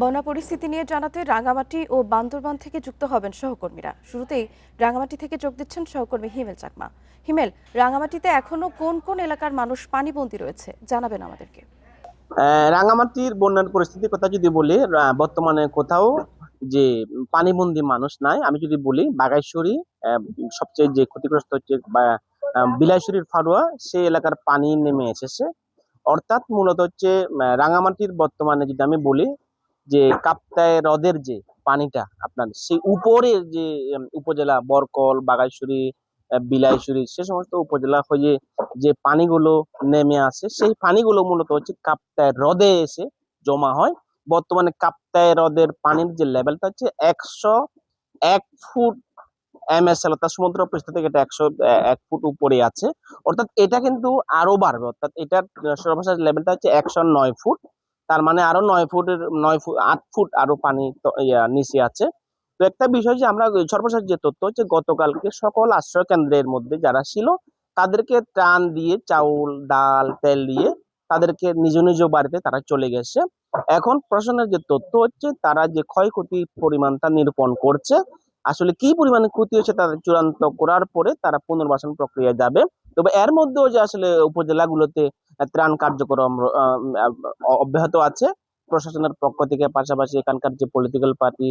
বন্যা পরিস্থিতি নিয়ে জানাতে রাঙামাটি ও বান্দরবান থেকে যুক্ত হবেন সহকর্মীরা। শুরুতেই রাঙামাটি থেকে যোগ দিচ্ছেন সহকর্মী হিমেল চাকমা। হিমেল, রাঙামাটিতে এখনো কোন কোন এলাকার মানুষ পানিবন্দী রয়েছে জানাবেন আমাদেরকে। রাঙামাটির বন্যার পরিস্থিতির কথা যদি বলি, বর্তমানে কোথাও যে পানিবন্দী মানুষ নাই। আমি যদি বলি বাগাইছড়ি সবচেয়ে যে ক্ষতিগ্রস্ত হচ্ছে, বা বিলাইছড়ির ফারুয়া সেই এলাকার পানি নেমে এসেছে। অর্থাৎ মূলত হচ্ছে রাঙামাটির বর্তমানে যদি আমি বলি যে কাপ্তাই হ্রদের যে পানিটা আপনার সেই উপরের যে উপজেলা বরকল, বাগাইছড়ি, বিলাইছড়ি সে সমস্ত উপজেলা হয়ে যে পানিগুলো নেমে আসে, সেই পানিগুলো মূলত হচ্ছে কাপ্তাই হ্রদে এসে জমা হয়। বর্তমানে কাপ্তাই হ্রদের পানির যে লেভেলটা হচ্ছে 101 ফুট MSL, অর্থাৎ সমুদ্র পৃষ্ঠ থেকে এটা 101 ফুট উপরে আছে। অর্থাৎ এটা কিন্তু আরো বাড়বে, অর্থাৎ এটার সর্বশেষ লেভেলটা হচ্ছে 109 ফুট। তার মানে আরো 9 ফুটের 9 ফুট 8 ফুট আরো পানি নিচে আছে। তো একটা বিষয় যে আমরা সর্বশেষ যে তথ্য হচ্ছে, গতকালকে সকল আশ্রয় কেন্দ্রের মধ্যে যারা ছিল তাদেরকে ত্রাণ দিয়ে চাউল, ডাল, তেল দিয়ে তাদেরকে নিজ নিজ বাড়িতে তারা চলে গেছে। এখন প্রশাসনের যে তথ্য হচ্ছে, তারা যে ক্ষয়ক্ষতির পরিমাণটা নিরূপণ করছে, আসলে কি পরিমাণে ক্ষতি হয়েছে তাদের চূড়ান্ত করার পরে তারা পুনর্বাসন প্রক্রিয়া যাবে। তবে এর মধ্যেও যে আসলে উপজেলাগুলোতে ত্রাণ কার্যক্রম অব্যাহত আছে প্রশাসনের পক্ষ থেকে, পাশাপাশি এখানকার যে পলিটিক্যাল পার্টি,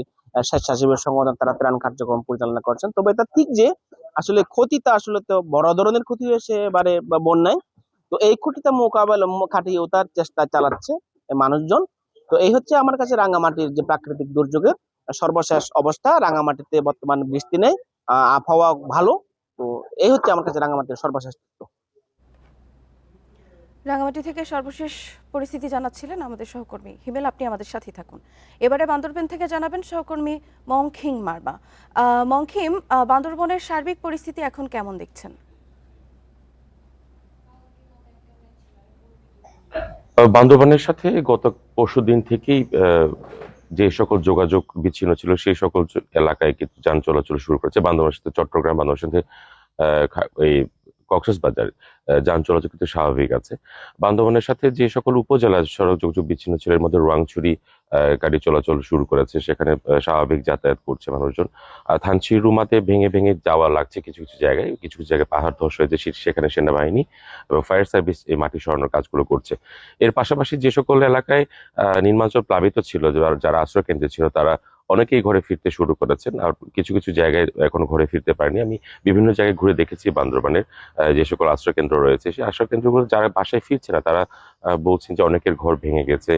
স্বেচ্ছাসেবী সংগঠন, তারা ত্রাণ কার্যক্রম পরিচালনা করছেন। তবে এটা ঠিক যে আসলে ক্ষতিটা আসলে তো বড় ধরনের ক্ষতি হয়েছে এবারে বন্যায়। তো এই ক্ষতিটা মোকাবেলা খাটিয়ে ওঠার চেষ্টা চালাচ্ছে মানুষজন। তো এই হচ্ছে আমার কাছে রাঙামাটির যে প্রাকৃতিক দুর্যোগের সর্বশেষ অবস্থা। রাঙামাটিতে বর্তমান বৃষ্টি নেই, আবহাওয়া ভালো। তো এই হচ্ছে আমার কাছে রাঙামাটির সর্বশেষ তথ্য। রাঙামাটি থেকে সর্বশেষ পরিস্থিতি জানাচ্ছিলেন আমাদের সহকর্মী হিমেল। আপনি আমাদের সাথে থাকুন। এবারে বান্দরবান থেকে জানাবেন সহকর্মী মংখিম মারবা। মংখিম, বান্দরবনের সার্বিক পরিস্থিতি এখন কেমন দেখছেন? বান্দরবানের সাথে গত পরশুদিন থেকেই যে সকল যোগাযোগ বিচ্ছিন্ন ছিল সেই সকল এলাকায় কিন্তু যান চলাচল শুরু করেছে। বান্দরবানের সাথে চট্টগ্রাম, বান্দরবানের সাথে এই কক্সবাজার যান চলাচল কিন্তু স্বাভাবিক আছে। বান্দরবানের সাথে যে সকল উপজেলা সড়ক যোগাযোগ বিচ্ছিন্ন ছিল, এর মধ্যে রোয়াংছড়ি গাড়ি চলাচল শুরু করেছে, সেখানে স্বাভাবিক যাতায়াত করছে মানুষজন। থানচি রুমাতে ভেঙে ভেঙে যাওয়া লাগছে কিছু কিছু জায়গায়, কিছু কিছু জায়গায় পাহাড় ধস হয়েছে, সেখানে সেনাবাহিনী এবং ফায়ার সার্ভিস এই মাটি সরানোর কাজগুলো করছে। এর পাশাপাশি যে সকল এলাকায় নির্মাঞ্চল প্লাবিত ছিল, যারা আশ্রয় কেন্দ্রে ছিল, তারা অনেকেই ঘরে ফিরতে শুরু করেছেন। আর কিছু কিছু জায়গায় এখনো ঘরে ফিরতে পারেনি। আমি বিভিন্ন জায়গায় ঘুরে দেখেছি বান্দরবানের যে সকল আশ্রয় কেন্দ্র রয়েছে, সেই আশ্রয় কেন্দ্রগুলো যারা বাসায় ফিরছে না, তারা বলছেন যে অনেকের ঘর ভেঙে গেছে,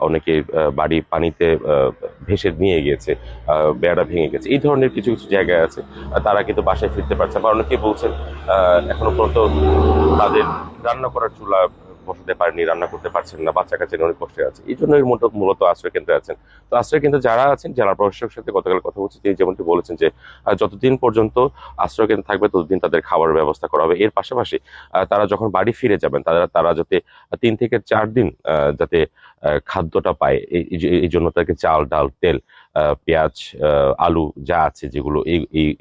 অনেকের বাড়ি পানিতে ভেসে নিয়ে গিয়েছে, বেড়া ভেঙে গেছে। এই ধরনের কিছু কিছু জায়গায় আছে, তারা কিন্তু বাসায় ফিরতে পারছে। আবার অনেকেই বলছেন এখনো পর্যন্ত তাদের রান্না করার চুলা বসাতে পারেনি, রান্না করতে পারছেন না, বাচ্চা কাচ্চা নিয়ে অনেক কষ্টে আছে। এই জন্য মূলত আশ্রয় কেন্দ্রে আছেন। তো আশ্রয় কেন্দ্রে যারা আছেন, জেলা প্রশাসকের সাথে গতকাল কথা বলছি, তিনি যেমনটি বলেছেন যে যতদিন পর্যন্ত আশ্রয় কেন্দ্র থাকবে ততদিন তাদের খাবারের ব্যবস্থা করা হবে। এর পাশাপাশি তারা যখন বাড়ি ফিরে যাবেন, তারা যাতে 3 থেকে 4 দিন যাতে খাদ্যটা পায়, এই জন্য তাদেরকে চাল, ডাল, তেল, পেঁয়াজ, আলু যা আছে যেগুলো,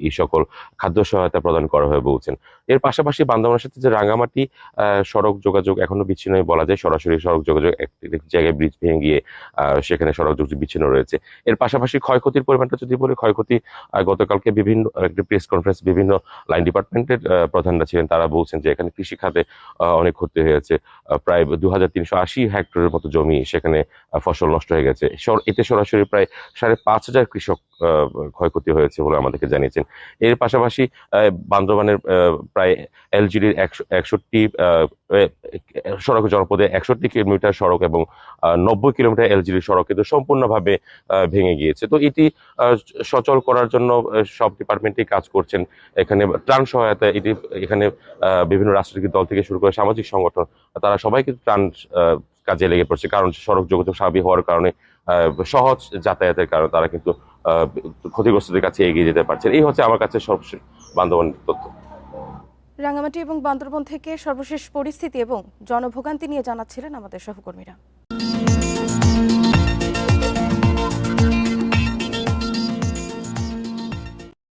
এই সকল খাদ্য সহায়তা প্রদান করা হবে বলছেন। এর পাশাপাশি বান্দরবানের সাথে যে রাঙামাটি সড়ক যোগাযোগ এখনো বিচ্ছিন্ন বলা যায়। সরাসরি সড়ক যোগাযোগ একটি জায়গায় ব্রিজ ভেঙে গিয়ে সেখানে সড়ক যোগাযোগ বিচ্ছিন্ন রয়েছে। এর পাশাপাশি ক্ষয়ক্ষতির পরিমাণটা যদি বলি, ক্ষয়ক্ষতি গতকালকে বিভিন্ন একটি প্রেস কনফারেন্স বিভিন্ন লাইন ডিপার্টমেন্টের প্রধানরা ছিলেন, তারা বলছেন যে এখানে কৃষি খাতে অনেক ক্ষতি হয়েছে। প্রায় 2380 হেক্টরের মতো জমি সেখানে ফসল নষ্ট হয়ে গেছে। এতে সরাসরি প্রায় 5,500 কৃষক ক্ষয়ক্ষতি হয়েছে বলে আমাদেরকে জানিয়েছেন। এর পাশাপাশি বান্দরবানের প্রায় এলজিডির 61টি সড়ক, জনপদে 61 কিলোমিটার সড়ক এবং 90 কিলোমিটার এলজিডি সড়ক কিন্তু সম্পূর্ণভাবে ভেঙে গিয়েছে। তো এটি সচল করার জন্য সব ডিপার্টমেন্টই কাজ করছেন। এখানে ত্রাণ সহায়তা এখানে বিভিন্ন রাজনৈতিক দল থেকে শুরু করে সামাজিক সংগঠন, তারা সবাই কিন্তু ত্রাণ কাজে লেগে পড়ছে। কারণ সড়ক যোগাযোগ স্বাভাবিক হওয়ার কারণে, সহজ যাতায়াতের কারণে তারা কিন্তু ক্ষতিগ্রস্তদের কাছে এগিয়ে যেতে পারছেন। এই হচ্ছে আমার কাছে সবশেষ বান্দরবানের তথ্য। রাঙামাটি এবং বান্দরবান থেকে সর্বশেষ পরিস্থিতি এবং জনভোগান্তি নিয়ে জানাচ্ছিলেন আমাদের সহকর্মীরা।